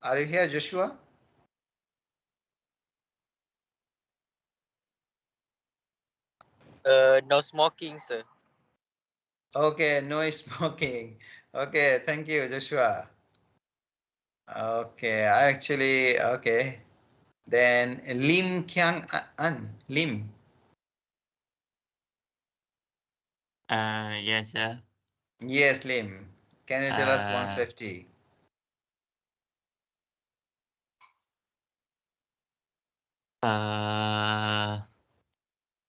Are you here, Joshua? No smoking, sir. Okay, no smoking. Okay, thank you, Joshua. Okay, okay. Then Lim Kyang An. Lim. Yes, sir. Yes, Lim. Can you tell us one safety?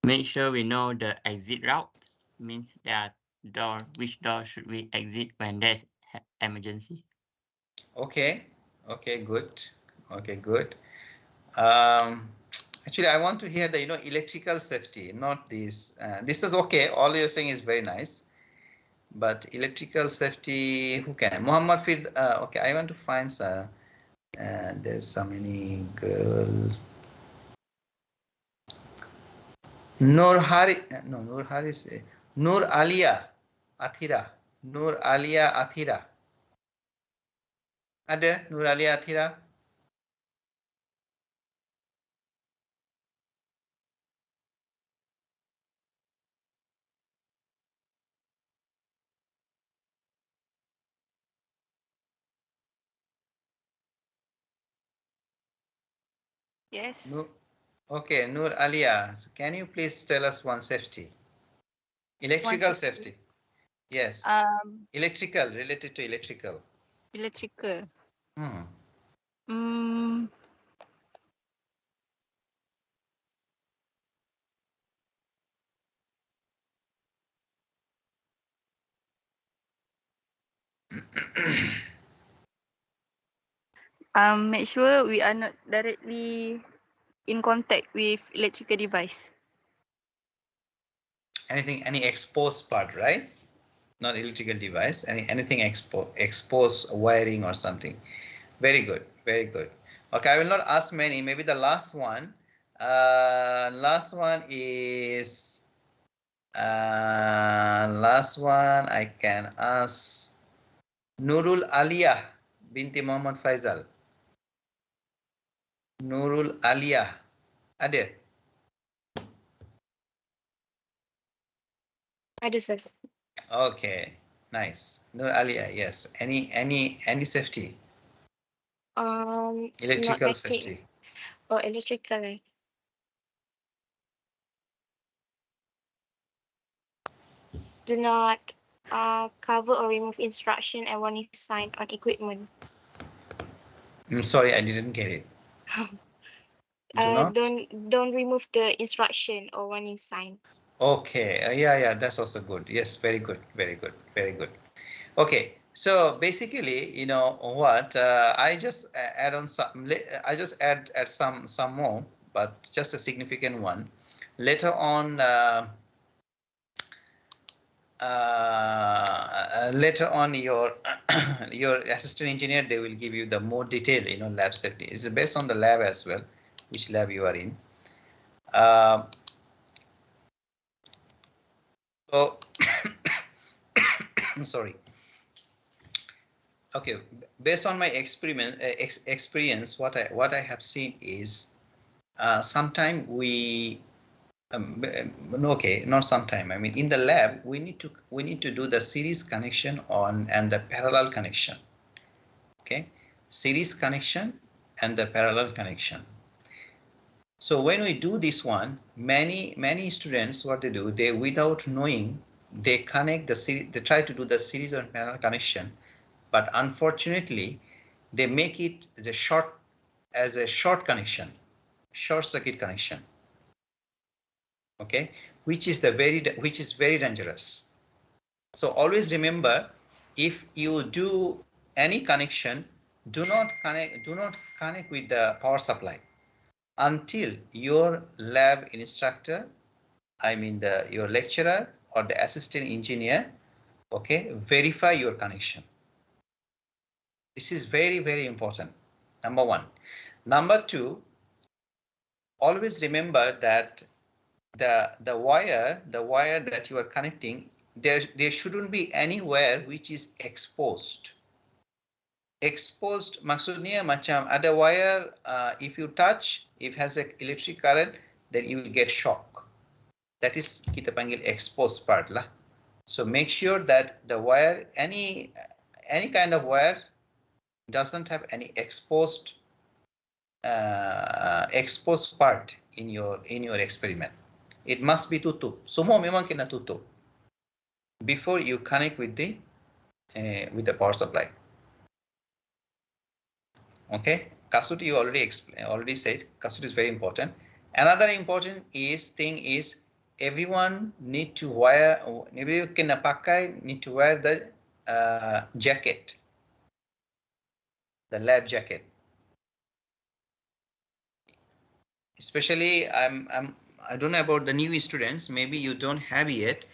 Make sure we know the exit route. Means that which door should we exit when there's emergency? Okay, good. Actually, I want to hear the electrical safety, not this. This is okay. All you're saying is very nice, but electrical safety. Who can? Muhammad Fid. Okay, I want to find. There's so many girl. Nur Alia Athira. Nur Alia Athira. Ada Nur Alia Athira? Yes. Okay, Nur Alia. So can you please tell us one safety? Electrical safety. Yes. Electrical, related to electrical. Electrical. Hmm. Make sure we are not directly in contact with electrical device. Any exposed part, right? Not electrical device, anything exposed wiring or something. Very good, very good. Okay, I will not ask many, maybe the last one. Last one is I can ask Nurul Aliyah binti Muhammad Faisal. Nurul Aliyah. Ada? Ada, sir. Okay, nice. Nur Aliyah, yes. Any safety? Electrical Not safety. Oh, electrical. Do not cover or remove instruction and warning sign on equipment. Sorry, I didn't get it. Don't remove the instruction or warning sign. Okay, yeah, that's also good. Yes, very good, very good, very good. Okay, so basically, you know what? I just add on some. I just add some more, but just a significant one. Later on. Later on, your your assistant engineer, they will give you the more detail, you know, lab safety. It's based on the lab as well, which lab you are in. So I'm sorry. Okay, based on my experience, what I have seen is sometime we okay, not sometime. I mean, in the lab, we need to do the series connection and the parallel connection. Okay, series connection and the parallel connection. So when we do this one, many students, what they do, they without knowing, they connect the series, they try to do the series and parallel connection, but unfortunately, they make it as a short connection, short circuit connection. Okay, which is very dangerous. So always remember, if you do any connection, do not connect with the power supply until your lab instructor, I mean your lecturer or the assistant engineer, okay, verify your connection. This is very important. Number one. Number two, always remember that the wire that you are connecting, there shouldn't be anywhere which is exposed. Exposed maksudnya macam ada wire, if you touch, if has a electric current, then you will get shock. That is kita panggil exposed part lah. So make sure that the wire, any kind of wire, doesn't have any exposed part in your experiment. It must be tutup. Semua memang kena tutup before you connect with the power supply. Okay, Kasut, you already said Kasut is very important. Another important thing is everyone need to wear, everyone kena pakai, need to wear the jacket, the lab jacket. Especially I don't know about the new students, maybe you don't have yet,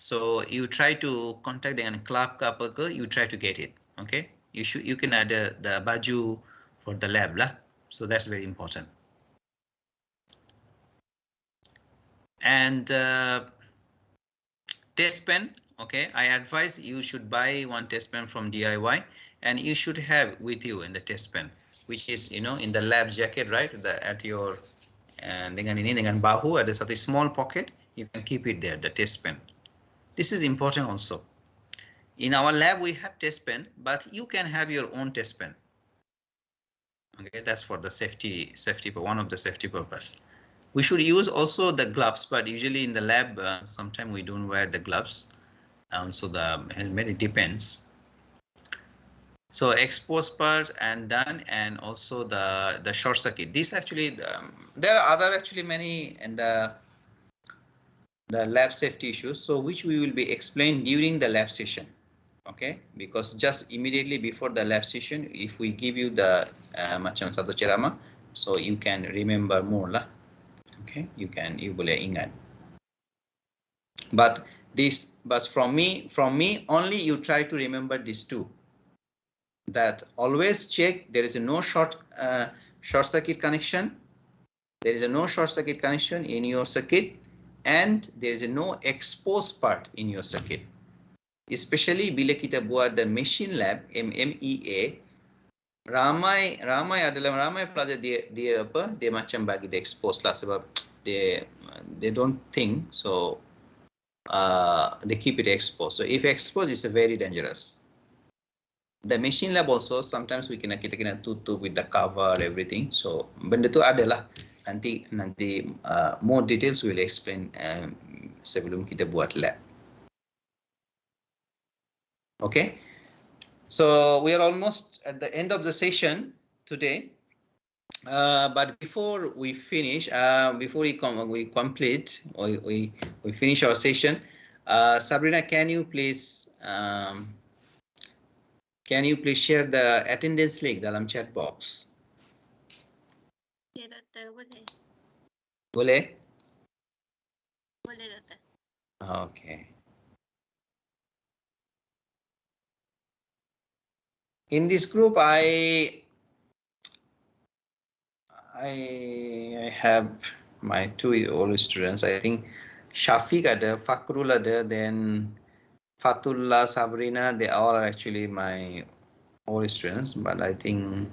so you try to contact dengan club ke apa ke, you try to get it. Okay, you can add the baju for the lab lah, so that's very important. And test pen, okay, I advise you should buy one test pen from DIY, and you should have with you in the test pen, which is, you know, in the lab jacket, right, at your dengan bahu ada satu small pocket, you can keep it there, the test pen. This is important also. In our lab we have test pen, but you can have your own test pen. Okay, that's for the safety, one of the safety purpose. We should use also the gloves, but usually in the lab, sometimes we don't wear the gloves. So the helmet, it depends. So exposed part and done, and also the short circuit. This actually there are other actually many in the lab safety issues, so which we will be explained during the lab session. Okay, because just immediately before the lab session, if we give you the macam satu ceramah, so you can remember more lah. Okay, you boleh ingat. But from me only you try to remember these two. That always check there is no short circuit connection. There is no short circuit connection in your circuit, and there is no exposed part in your circuit. Especially bila kita buat the machine lab, MEA, ramai pelajar dia macam bagi dia expose lah, sebab they don't think, so they keep it exposed. So if exposed, is very dangerous. The machine lab also sometimes kita kena tutup with the cover, everything. So benda tu adalah nanti more details will explain sebelum kita buat lab. Okay, so we are almost at the end of the session today. But before we finish, before we complete, or we finish our session, Sabrina, can you please share the attendance link dalam chat box? Ya, Doktor, boleh. Boleh? Boleh, Doktor. Okay. In this group, I have my 2 old students. I think Shafiq ada, Fakrul ada, then Fatullah, Sabrina, they all are actually my old students. But I think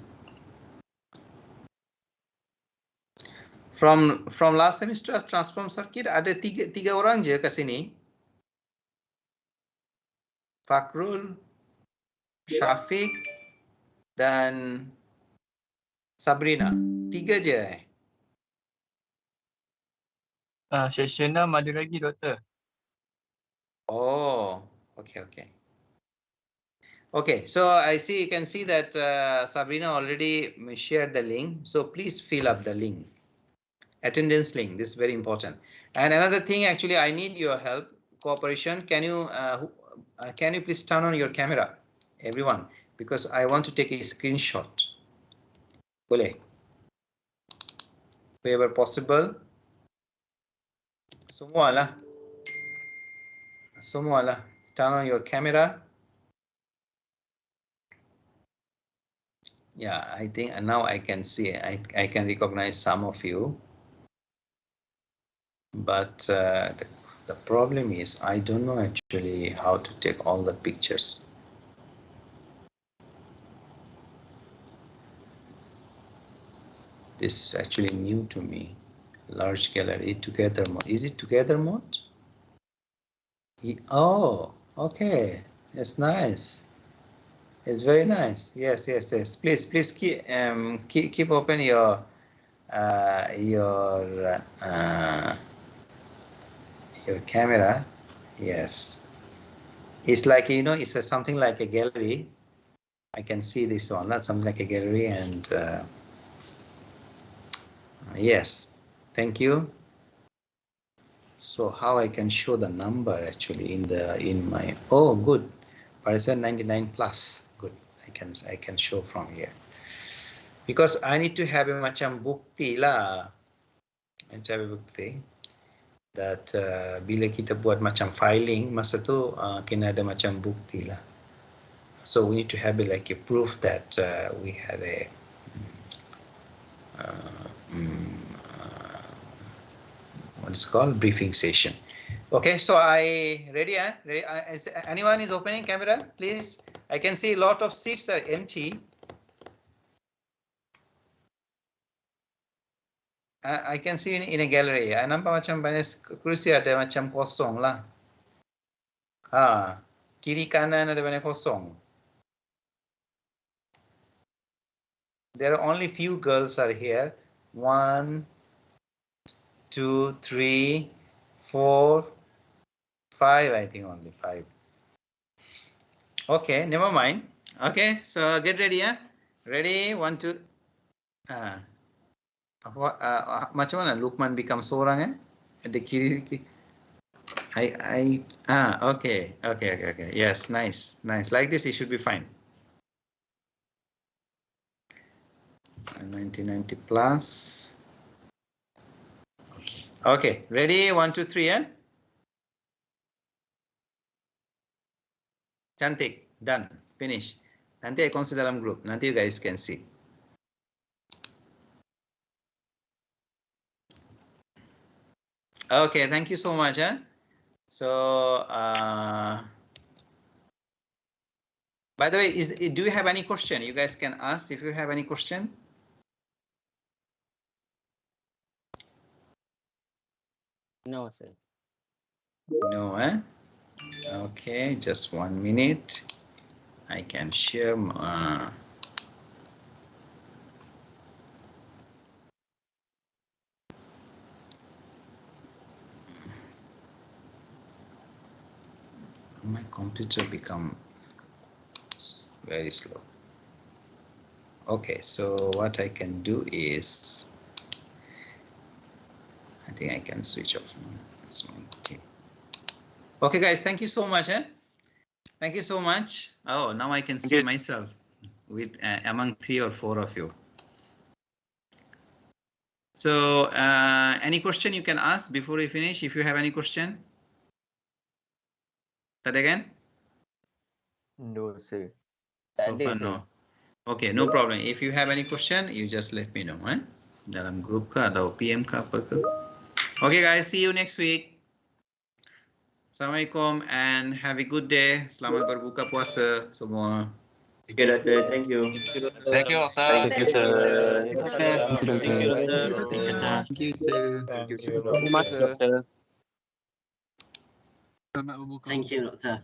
from last semester transform circuit ada tiga orang je ke sini. Fakrul, Shafiq, dan Sabrina. 3 je. Session 6 ada lagi, Doktor. Oh, okay. Okay, so you can see that Sabrina already shared the link. So please fill up the link. Attendance link, this is very important. And another thing, actually, I need your help, cooperation. Can you please turn on your camera, everyone, because I want to take a screenshot. Boleh? Wherever possible. Semua lah. Turn on your camera. Yeah, I think now I can see, I can recognize some of you. But the problem is I don't know actually how to take all the pictures. This is actually new to me. Large gallery, together mode. Is it together mode? Oh, okay. It's nice. It's very nice. Yes. Please keep open your camera. Yes. It's like, it's something like a gallery. I can see this one. That's something like a gallery, and yes. Thank you. So how I can show the number actually in my, oh good, percent 99 plus. Good. I can show from here, because I need to have a macam bukti lah. I need to have a bukti that bila kita buat macam filing, masa tu kena ada macam bukti lah. So we need to have like a proof that we had a what is called briefing session. Okay, so I ready? Is anyone is opening camera, please? I can see a lot of seats are empty. I can see in a gallery. Nampak macam banyak kursi ada macam kosong lah. Kiri kanan ada banyak kosong. There are only few girls are here. 1, 2, 3, 4, 5. I think only 5. Okay, never mind. Okay, so get ready, ya. Ready? 1, 2. Macam mana Lukman become seorang, Ada kiri. Okay. Yes, nice. Like this, it should be fine. 1990 plus. Okay, ready? 1, 2, 3, ya. Cantik, done, finish. Nanti I consider dalam group. Nanti you guys can see. Okay, thank you so much. So, by the way, do you have any question? You guys can ask if you have any question. No, sir. No, Okay, just 1 minute. I can share. My computer become very slow. Okay, so what I can do is, I think I can switch off. Okay, guys, thank you so much. Thank you so much. Oh, now I can see myself with among 3 or 4 of you. So, any question you can ask before we finish? If you have any question. That again? No, sir. So far, no. Okay, no problem. If you have any question, you just let me know. Dalam group ke atau PM ke apa ke. Okay, guys, see you next week. Assalamualaikum and have a good day. Selamat berbuka puasa semua. Okay, Doctor. Thank you. Thank you, Doctor. Thank you, sir. Thank you, Doctor. Thank you, sir. Thank you, sir. Thank you, Terima kasih, Mas Doktor. Selamat berbuka. Thank you, Doktor.